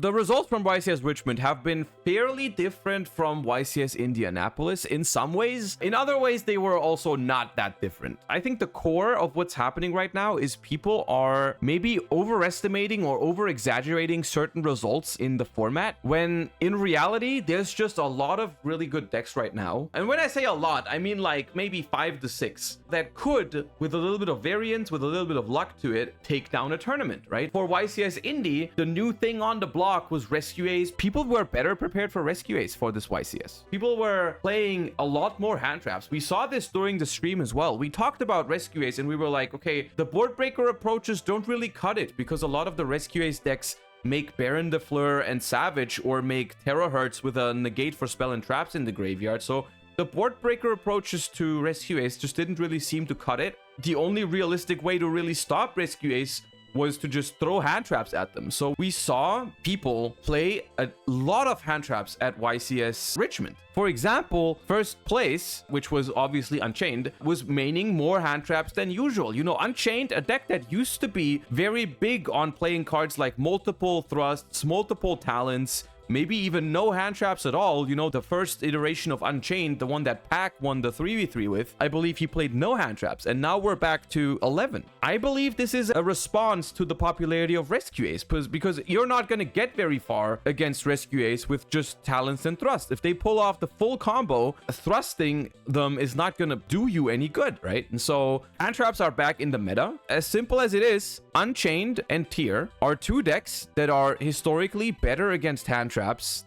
The results from YCS Richmond have been fairly different from YCS Indianapolis in some ways. In other ways, they were also not that different. I think the core of what's happening right now is people are maybe overestimating or over-exaggerating certain results in the format, when in reality, there's just a lot of really good decks right now. And when I say a lot, I mean like maybe 5 to 6 that could, with a little bit of variance, with a little bit of luck to it, take down a tournament, right? For YCS Indy, the new thing on the block was Rescue Ace. People were better prepared for Rescue Ace for this YCS. People were playing a lot more hand traps. We saw this during the stream as well. We talked about Rescue Ace and we were like, okay, the board breaker approaches don't really cut it because a lot of the Rescue Ace decks make Baron de Fleur and Savage, or make Terahertz with a negate for spell and traps in the graveyard. So the board breaker approaches to Rescue Ace just didn't really seem to cut it. The only realistic way to really stop Rescue Ace was to just throw hand traps at them. So we saw people play a lot of hand traps at YCS Richmond. For example, first place, which was obviously Unchained, was maining more hand traps than usual. You know, Unchained, a deck that used to be very big on playing cards like multiple thrusts, multiple talents, maybe even no hand traps at all. You know, the first iteration of Unchained, the one that Pac won the 3v3 with, I believe he played no hand traps, and now we're back to 11. I believe this is a response to the popularity of Rescue Ace, because you're not going to get very far against Rescue Ace with just talents and thrust. If they pull off the full combo, thrusting them is not going to do you any good, right? And so hand traps are back in the meta. As simple as it is, Unchained and Tier are two decks that are historically better against hand traps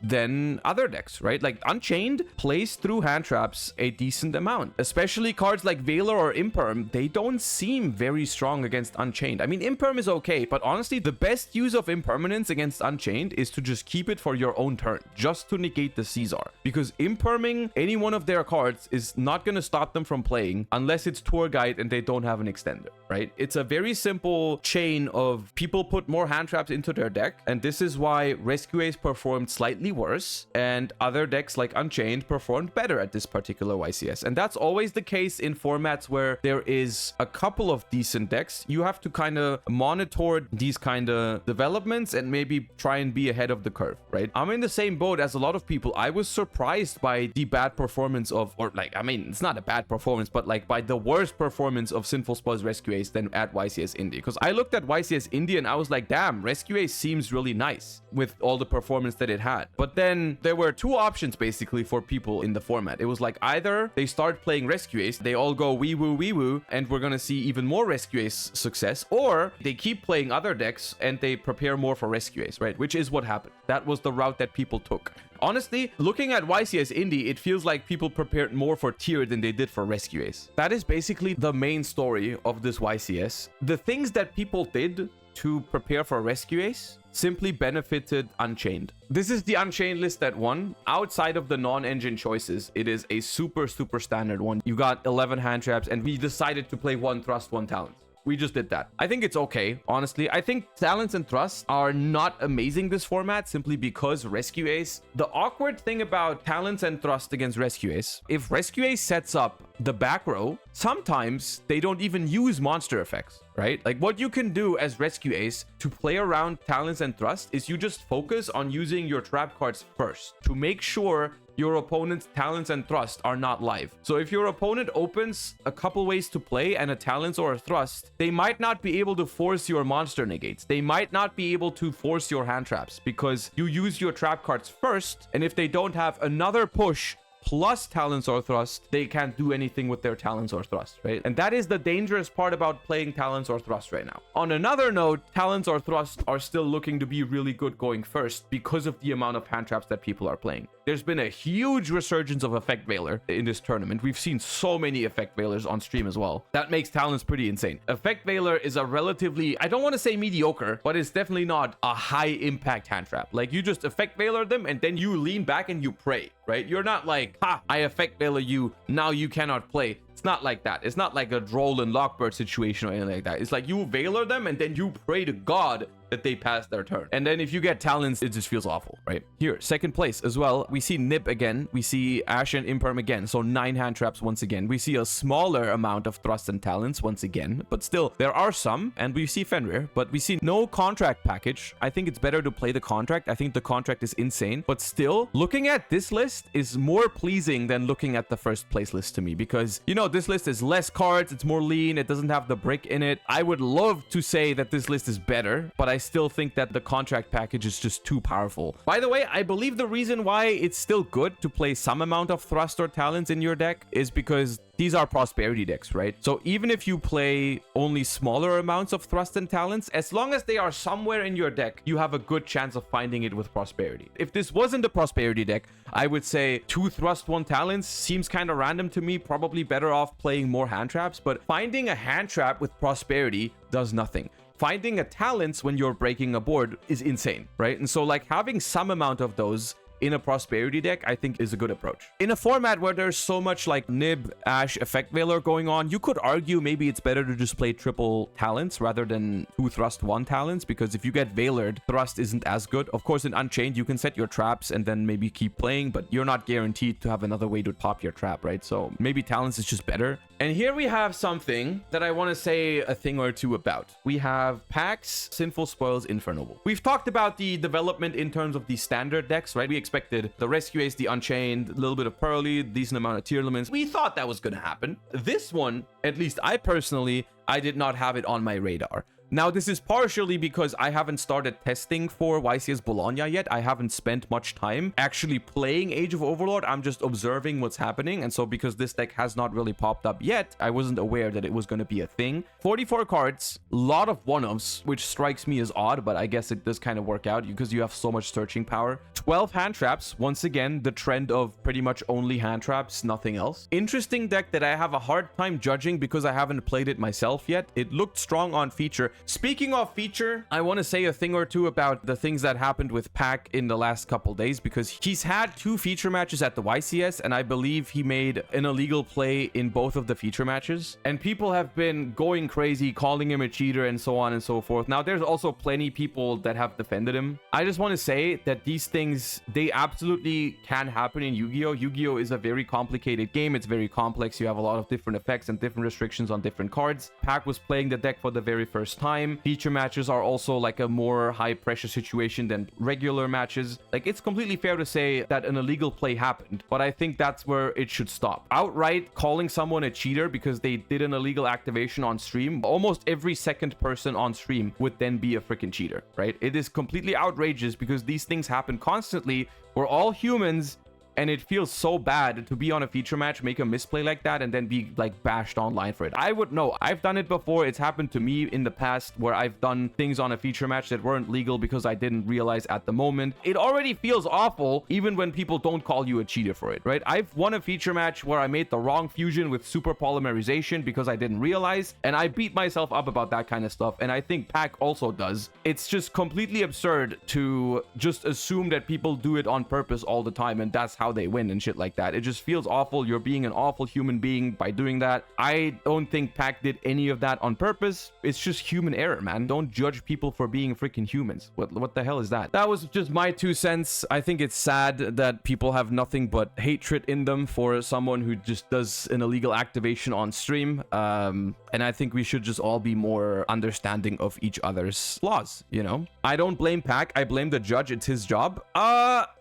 than other decks, right? Like Unchained plays through hand traps a decent amount, especially cards like Veiler or Imperm. They don't seem very strong against Unchained. I mean, Imperm is okay, but honestly, the best use of Impermanence against Unchained is to just keep it for your own turn, just to negate the Caesar, because Imperming any one of their cards is not going to stop them from playing unless it's Tour Guide and they don't have an extender, right? It's a very simple chain of people put more hand traps into their deck, and this is why Rescue Ace performed slightly worse and other decks like Unchained performed better at this particular YCS. And that's always the case in formats where there is a couple of decent decks. You have to kind of monitor these kind of developments and maybe try and be ahead of the curve, right? I'm in the same boat as a lot of people. I was surprised by the bad performance of, or like, I mean, it's not a bad performance, but like by the worst performance of Sinful Spell's Rescue Ace than at YCS Indy. Because I looked at YCS Indy and I was like, damn, Rescue Ace seems really nice with all the performance that it had. But then there were two options basically for people in the format. It was like either they start playing Rescue Ace, they all go wee woo, and we're gonna see even more Rescue Ace success, or they keep playing other decks and they prepare more for Rescue Ace, right? Which is what happened. That was the route that people took. Honestly, looking at YCS Indy, it feels like people prepared more for Tier than they did for Rescue Ace. That is basically the main story of this YCS. The things that people did to prepare for Rescue Ace simply benefited Unchained. This is the Unchained list that won. Outside of the non-engine choices, it is a super standard one. You got 11 hand traps, and we decided to play one thrust, one talent. We just did that. I think it's okay, honestly. I think talents and thrusts are not amazing this format simply because Rescue Ace. The awkward thing about talents and thrust against Rescue Ace, if Rescue Ace sets up the back row, sometimes they don't even use monster effects, right? Like what you can do as Rescue Ace to play around talents and thrust is you just focus on using your trap cards first to make sure your opponent's talents and thrust are not live. So if your opponent opens a couple ways to play and a talents or a thrust, they might not be able to force your monster negates. They might not be able to force your hand traps because you use your trap cards first, and if they don't have another push plus talents or thrust, they can't do anything with their talents or thrust, right? And that is the dangerous part about playing talents or thrust right now. On another note, talents or thrust are still looking to be really good going first because of the amount of hand traps that people are playing. There's been a huge resurgence of Effect Veiler in this tournament. We've seen so many Effect Veilers on stream as well. That makes talents pretty insane. Effect Veiler is a relatively, I don't want to say mediocre, but it's definitely not a high impact hand trap. Like you just Effect Veiler them and then you lean back and you pray, right? You're not like, ha, I Effect Veiler you, now you cannot play. It's not like that. It's not like a Droll and Lockbird situation or anything like that. It's like you Veiler them and then you pray to God that they pass their turn. And then if you get talents, it just feels awful, right? Here, second place as well. We see Nib again. We see Ash and Imperm again. So 9 hand traps once again. We see a smaller amount of thrust and talents once again, but still there are some. And we see Fenrir, but we see no contract package. I think it's better to play the contract. I think the contract is insane, but still looking at this list is more pleasing than looking at the first place list to me, because you know, this list is less cards, it's more lean, it doesn't have the brick in it. I would love to say that this list is better, but I still think that the contract package is just too powerful. By the way, I believe the reason why it's still good to play some amount of thrust or talents in your deck is because these are prosperity decks, right? So even if you play only smaller amounts of thrust and talents, as long as they are somewhere in your deck, you have a good chance of finding it with prosperity. If this wasn't a prosperity deck, I would say 2 thrust, 1 talents seems kind of random to me. Probably better off playing more hand traps, but finding a hand trap with prosperity does nothing. Finding a talents when you're breaking a board is insane, right? And so like having some amount of those in a prosperity deck, I think is a good approach. In a format where there's so much like Nib, Ash, Effect Veiler going on, you could argue maybe it's better to just play triple talents rather than 2 thrust, 1 talents, because if you get Veilered, thrust isn't as good. Of course, in Unchained, you can set your traps and then maybe keep playing, but you're not guaranteed to have another way to pop your trap, right? So maybe talents is just better. And here we have something that I want to say a thing or two about. We have Pax, Sinful Spoils, Infernoble. We've talked about the development in terms of the standard decks, right? We expected the Rescue Ace, the Unchained, a little bit of Pearly, decent amount of tier limits. We thought that was going to happen. This one, at least I personally, I did not have it on my radar. Now, this is partially because I haven't started testing for YCS Bologna yet. I haven't spent much time actually playing Age of Overlord. I'm just observing what's happening. And so because this deck has not really popped up yet, I wasn't aware that it was going to be a thing. 44 cards, a lot of one-offs, which strikes me as odd, but I guess it does kind of work out because you have so much searching power. 12 hand traps. Once again, the trend of pretty much only hand traps, nothing else. Interesting deck that I have a hard time judging because I haven't played it myself yet. It looked strong on feature. Speaking of feature, I want to say a thing or two about the things that happened with Pac in the last couple days, because he's had 2 feature matches at the YCS, and I believe he made an illegal play in both of the feature matches. And people have been going crazy, calling him a cheater and so on and so forth. Now, there's also plenty people that have defended him. I just want to say that these things, they absolutely can happen in Yu-Gi-Oh! Yu-Gi-Oh! Is a very complicated game. It's very complex. You have a lot of different effects and different restrictions on different cards. Pac was playing the deck for the very first time. Feature matches are also like a more high pressure situation than regular matches. Like, it's completely fair to say that an illegal play happened, but I think that's where it should stop. Outright calling someone a cheater because they did an illegal activation on stream, almost every second person on stream would then be a freaking cheater, right? It is completely outrageous because these things happen constantly. We're all humans. And it feels so bad to be on a feature match, make a misplay like that, and then be like bashed online for it. I would know. I've done it before. It's happened to me in the past where I've done things on a feature match that weren't legal because I didn't realize at the moment. It already feels awful even when people don't call you a cheater for it, right? I've won a feature match where I made the wrong fusion with super polymerization because I didn't realize, and I beat myself up about that kind of stuff. And I think Pac also does. It's just completely absurd to just assume that people do it on purpose all the time, and that's how they win and shit like that. It just feels awful. You're being an awful human being by doing that. I don't think Pac did any of that on purpose. It's just human error, man. Don't judge people for being freaking humans. What the hell is that? That was just my 2 cents. I think it's sad that people have nothing but hatred in them for someone who just does an illegal activation on stream. And I think we should just all be more understanding of each other's flaws, you know? I don't blame Pac. I blame the judge. It's his job.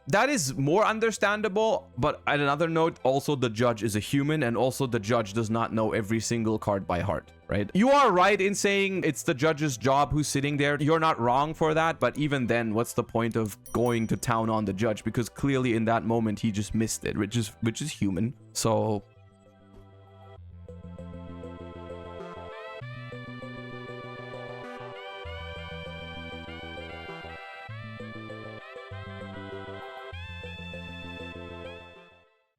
That is more understandable, but at another note, also the judge is a human, and also the judge does not know every single card by heart, right? You are right in saying it's the judge's job who's sitting there. You're not wrong for that, but even then, what's the point of going to town on the judge? Because clearly in that moment, he just missed it, which is human. So